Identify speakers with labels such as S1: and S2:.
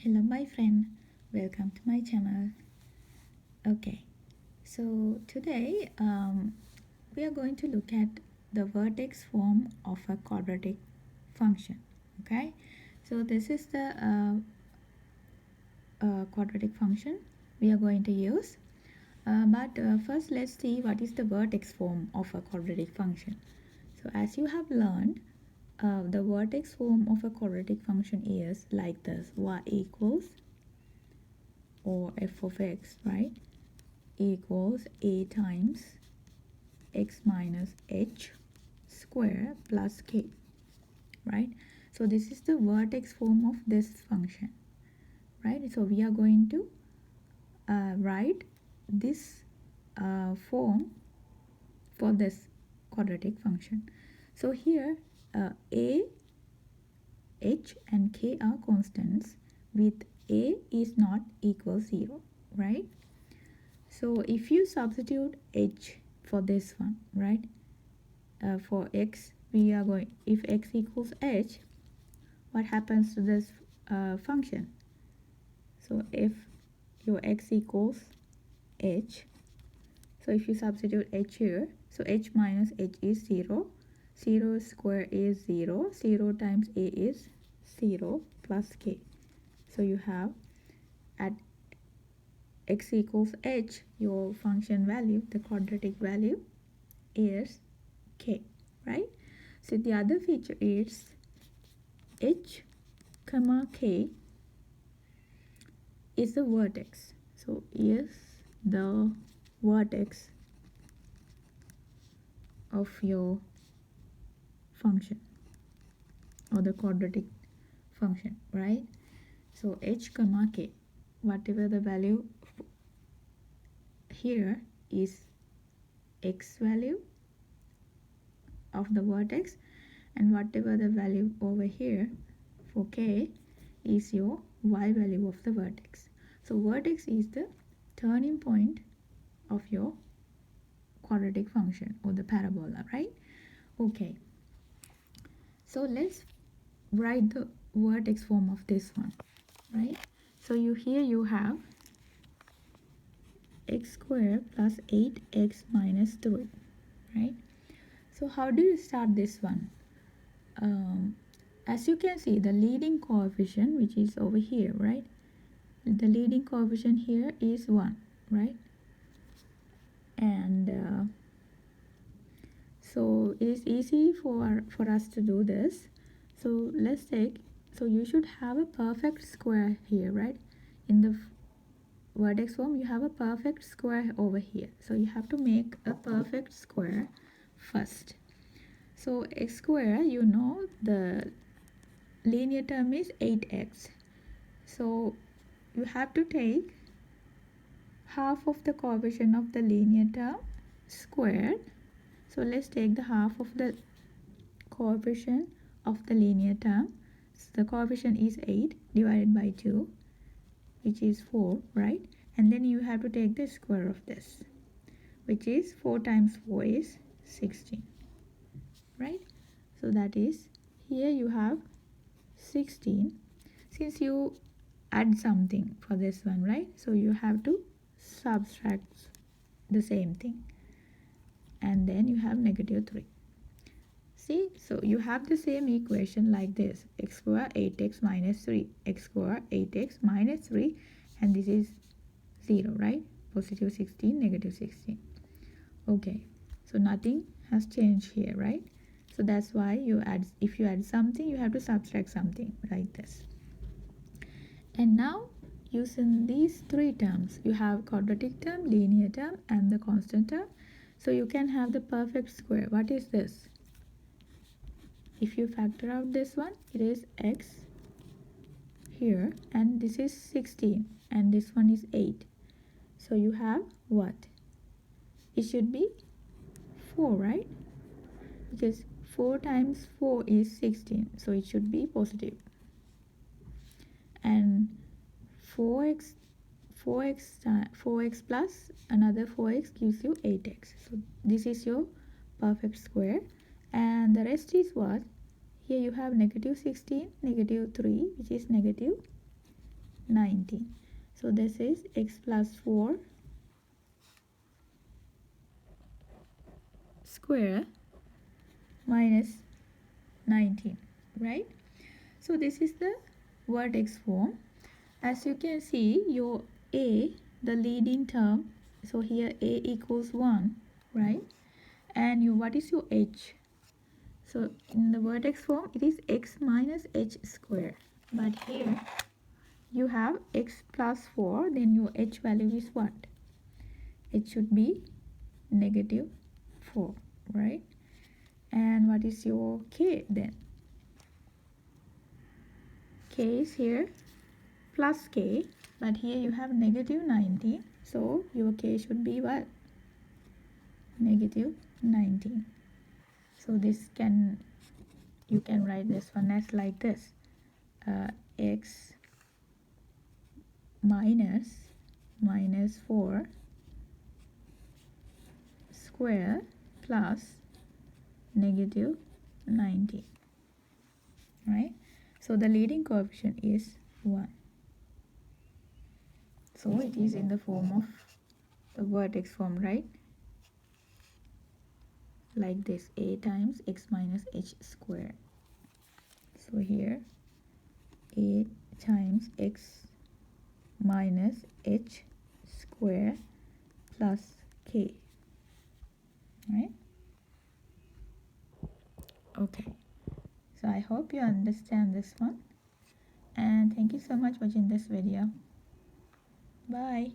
S1: Hello my friend, welcome to my channel. Okay, so today we are going to look at the vertex form of a quadratic function. Okay, so this is the quadratic function we are going to use. But first let's see what is the vertex form of a quadratic function. So as you have learned, the vertex form of a quadratic function is like this: y equals, or f of x, right, equals a times x minus h square plus k, right? So this is the vertex form of this function, right? So we are going to write this form for this quadratic function. So here a, h and k are constants with a is not equal 0, right? So if you substitute h for this one, right, for x, we are going, if x equals h, what happens to this function? So if your x equals h, so if you substitute h here, so h minus h is 0, 0 square is 0, 0 times a is 0 plus k. So you have at x equals h, your function value, the quadratic value is k, right? So the other feature is h comma k is the vertex. So is the vertex of your function or the quadratic function, right? So h comma k, whatever the value here is x value of the vertex, and whatever the value over here for k is your y value of the vertex. So vertex is the turning point of your quadratic function or the parabola, right? Okay, so let's write the vertex form of this one, right? So here you have x squared plus 8x minus 3, right? So how do you start this one? As you can see, the leading coefficient, which is over here, right, the leading coefficient here is 1, right? And so it is easy for us to do this. So let's take, so you should have a perfect square here, right? In the vertex form you have a perfect square over here, so you have to make a perfect square first. So x square, you know, the linear term is 8x, so you have to take half of the coefficient of the linear term squared. So let's take the half of the coefficient of the linear term. So the coefficient is 8 divided by 2, which is 4, right? And then you have to take the square of this, which is 4 times 4 is 16, right? So that is, here you have 16. Since you add something for this one, right, so you have to subtract the same thing, and then you have negative 3. See, so you have the same equation like this: x square 8x minus 3, x square 8x minus 3, and this is 0, right? Positive 16, negative 16. Okay, so nothing has changed here, right? So that's why you add, if you add something, you have to subtract something like this. And now using these three terms, you have quadratic term, linear term, and the constant term. So you can have the perfect square. What is this? If you factor out this one, it is x here, and this is 16, and this one is 8. So you have what? It should be 4, right? Because 4 times 4 is 16, so it should be positive. And 4x plus another 4x gives you 8x. So this is your perfect square, and the rest is what? Here you have negative 16, negative 3, which is negative 19. So this is x plus 4 square minus 19, right? So this is the vertex form. As you can see, your a, the leading term, so here a equals 1, right? And what is your h? So in the vertex form, it is x minus h square. But here you have x plus 4, then your h value is what? It should be negative 4, right? And what is your k then? K is here plus k, but here you have negative 19, so your k should be what? Negative 19. So this can, you can write this one as like this, x minus 4 square plus negative 19, right? So the leading coefficient is 1. So it is in the form of the vertex form, right? Like this, a times x minus h square. So here a times x minus h square plus k, right? Okay, so I hope you understand this one, and thank you so much for watching this video. Bye.